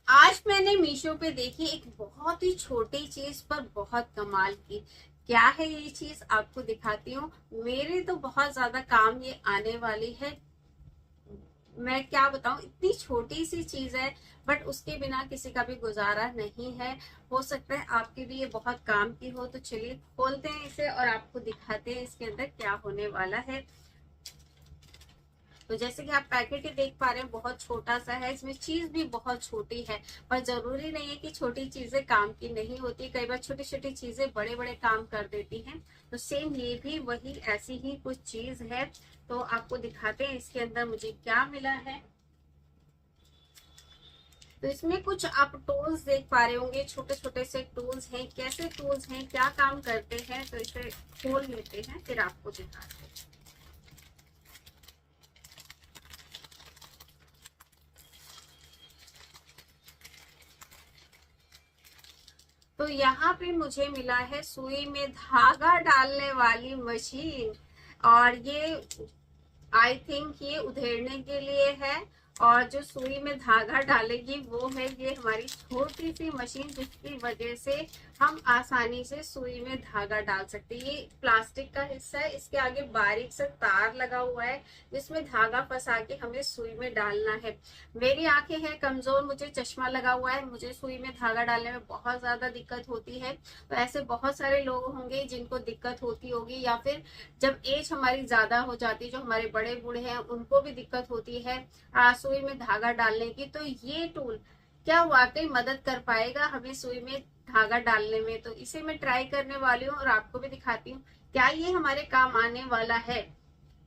आज मैंने मीशो पे देखी एक बहुत ही छोटी चीज पर बहुत कमाल की। क्या है ये चीज, आपको दिखाती हूँ। मेरे तो बहुत ज्यादा काम ये आने वाली है। मैं क्या बताऊं, इतनी छोटी सी चीज है, बट उसके बिना किसी का भी गुजारा नहीं है। हो सकता है आपके लिए बहुत काम की हो। तो चलिए खोलते हैं इसे और आपको दिखाते हैं इसके अंदर क्या होने वाला है। तो जैसे कि आप पैकेट ही देख पा रहे हैं, बहुत छोटा सा है, इसमें चीज भी बहुत छोटी है। पर जरूरी नहीं है कि छोटी चीजें काम की नहीं होती, कई बार छोटी छोटी चीजें बड़े बड़े काम कर देती हैं। तो सेम ये भी वही ऐसी ही कुछ चीज है। तो आपको दिखाते हैं इसके अंदर मुझे क्या मिला है। तो इसमें कुछ आप टूल्स देख पा रहे होंगे, छोटे छोटे से टूल्स हैं। कैसे टूल्स हैं, क्या काम करते हैं, तो इसे खोल लेते हैं फिर आपको दिखाते हैं। तो यहाँ पे मुझे मिला है सुई में धागा डालने वाली मशीन। और ये आई थिंक ये उधेड़ने के लिए है। और जो सुई में धागा डालेगी वो है ये हमारी छोटी सी मशीन, जिसकी वजह से हम आसानी से सुई में धागा डाल सकते हैं। ये प्लास्टिक का हिस्सा है, इसके आगे बारीक से तार लगा हुआ है जिसमें धागा फंसा के हमें सुई में डालना है। मेरी आंखें हैं कमजोर, मुझे चश्मा लगा हुआ है, मुझे सुई में धागा डालने में बहुत ज्यादा दिक्कत होती है। तो ऐसे बहुत सारे लोग होंगे जिनको दिक्कत होती होगी, या फिर जब एज हमारी ज्यादा हो जाती है, जो हमारे बड़े बूढ़े हैं उनको भी दिक्कत होती है सुई में धागा डालने की। तो ये टूल क्या वाकई मदद कर पाएगा हमें सुई में धागा डालने में। तो इसे मैं ट्राई करने वाली हूँ और आपको भी दिखाती हूँ क्या ये हमारे काम आने वाला है।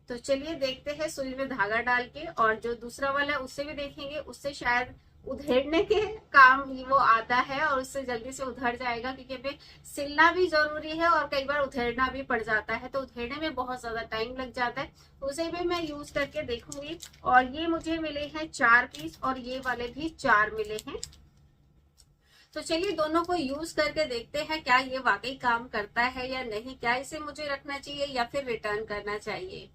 तो चलिए देखते हैं सुई में धागा डाल के, और जो दूसरा वाला है उससे भी देखेंगे, उससे शायद उधेड़ने के काम ही वो आता है और उससे जल्दी से उधड़ जाएगा, क्योंकि हमें सिलना भी जरूरी है और कई बार उधेड़ना भी पड़ जाता है। तो उधेड़ने में बहुत ज्यादा टाइम लग जाता है। तो उसे भी मैं यूज करके देखूंगी। और ये मुझे मिले हैं 4 पीस और ये वाले भी 4 मिले हैं। तो चलिए दोनों को यूज करके देखते हैं क्या ये वाकई काम करता है या नहीं, क्या इसे मुझे रखना चाहिए या फिर रिटर्न करना चाहिए।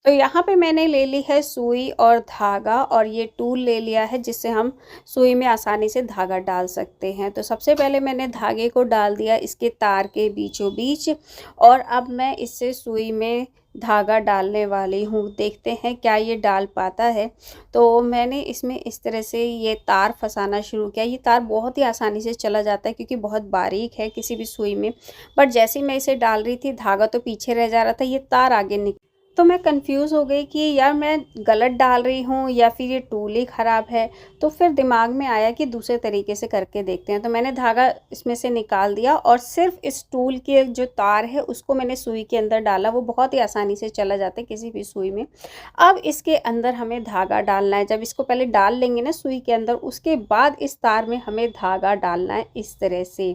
तो यहाँ पे मैंने ले ली है सुई और धागा, और ये टूल ले लिया है जिससे हम सुई में आसानी से धागा डाल सकते हैं। तो सबसे पहले मैंने धागे को डाल दिया इसके तार के बीचों बीच, और अब मैं इससे सुई में धागा डालने वाली हूँ। देखते हैं क्या ये डाल पाता है। तो मैंने इसमें इस तरह से ये तार फंसाना शुरू किया। ये तार बहुत ही आसानी से चला जाता है क्योंकि बहुत बारीक है किसी भी सुई में। बट जैसे ही मैं इसे डाल रही थी, धागा तो पीछे रह जा रहा था, ये तार आगे निकल। तो मैं कंफ्यूज हो गई कि यार मैं गलत डाल रही हूँ या फिर ये टूल ही ख़राब है। तो फिर दिमाग में आया कि दूसरे तरीके से करके देखते हैं। तो मैंने धागा इसमें से निकाल दिया और सिर्फ इस टूल के जो तार है उसको मैंने सुई के अंदर डाला। वो बहुत ही आसानी से चला जाता है किसी भी सुई में। अब इसके अंदर हमें धागा डालना है। जब इसको पहले डाल लेंगे ना सुई के अंदर, उसके बाद इस तार में हमें धागा डालना है इस तरह से।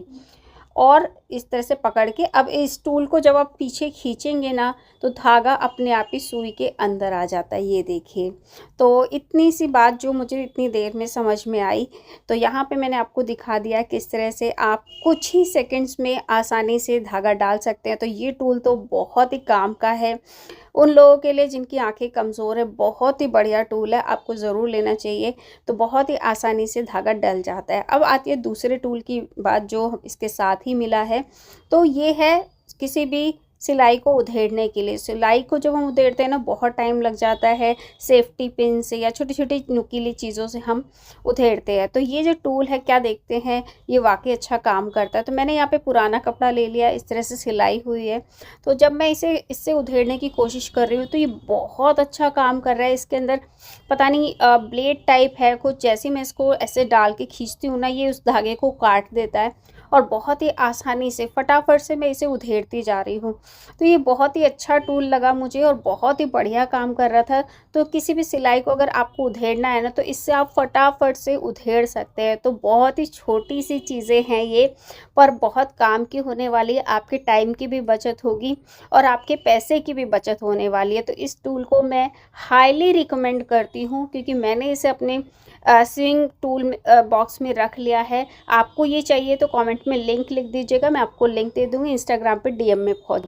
और इस तरह से पकड़ के अब इस टूल को जब आप पीछे खींचेंगे ना, तो धागा अपने आप ही सुई के अंदर आ जाता है। ये देखिए। तो इतनी सी बात जो मुझे इतनी देर में समझ में आई। तो यहाँ पे मैंने आपको दिखा दिया किस तरह से आप कुछ ही सेकंड्स में आसानी से धागा डाल सकते हैं। तो ये टूल तो बहुत ही काम का है उन लोगों के लिए जिनकी आंखें कमज़ोर है। बहुत ही बढ़िया टूल है, आपको ज़रूर लेना चाहिए। तो बहुत ही आसानी से धागा डल जाता है। अब आती है दूसरे टूल की बात जो इसके साथ ही मिला है। तो ये है किसी भी सिलाई को उधेड़ने के लिए। सिलाई को जब हम उधेड़ते हैं ना, बहुत टाइम लग जाता है। सेफ्टी पिन से या छोटी छोटी नुकीली चीज़ों से हम उधेड़ते हैं। तो ये जो टूल है, क्या देखते हैं, ये वाकई अच्छा काम करता है। तो मैंने यहाँ पे पुराना कपड़ा ले लिया, इस तरह से सिलाई हुई है। तो जब मैं इसे इससे उधेड़ने की कोशिश कर रही हूँ तो ये बहुत अच्छा काम कर रहा है। इसके अंदर पता नहीं ब्लेड टाइप है कुछ, जैसे मैं इसको ऐसे डाल के खींचती हूँ ना, ये उस धागे को काट देता है और बहुत ही आसानी से फटाफट से मैं इसे उधेड़ती जा रही हूँ। तो ये बहुत ही अच्छा टूल लगा मुझे और बहुत ही बढ़िया काम कर रहा था। तो किसी भी सिलाई को अगर आपको उधेड़ना है ना, तो इससे आप फटाफट से उधेड़ सकते हैं। तो बहुत ही छोटी सी चीज़ें हैं ये, पर बहुत काम की होने वाली है। आपके टाइम की भी बचत होगी और आपके पैसे की भी बचत होने वाली है। तो इस टूल को मैं हाईली रिकमेंड करती हूँ, क्योंकि मैंने इसे अपने स्विंग टूल बॉक्स में रख लिया है। आपको ये चाहिए तो कमेंट में लिंक लिख दीजिएगा, मैं आपको लिंक दे दूँगी। इंस्टाग्राम पे डीएम में पहुँच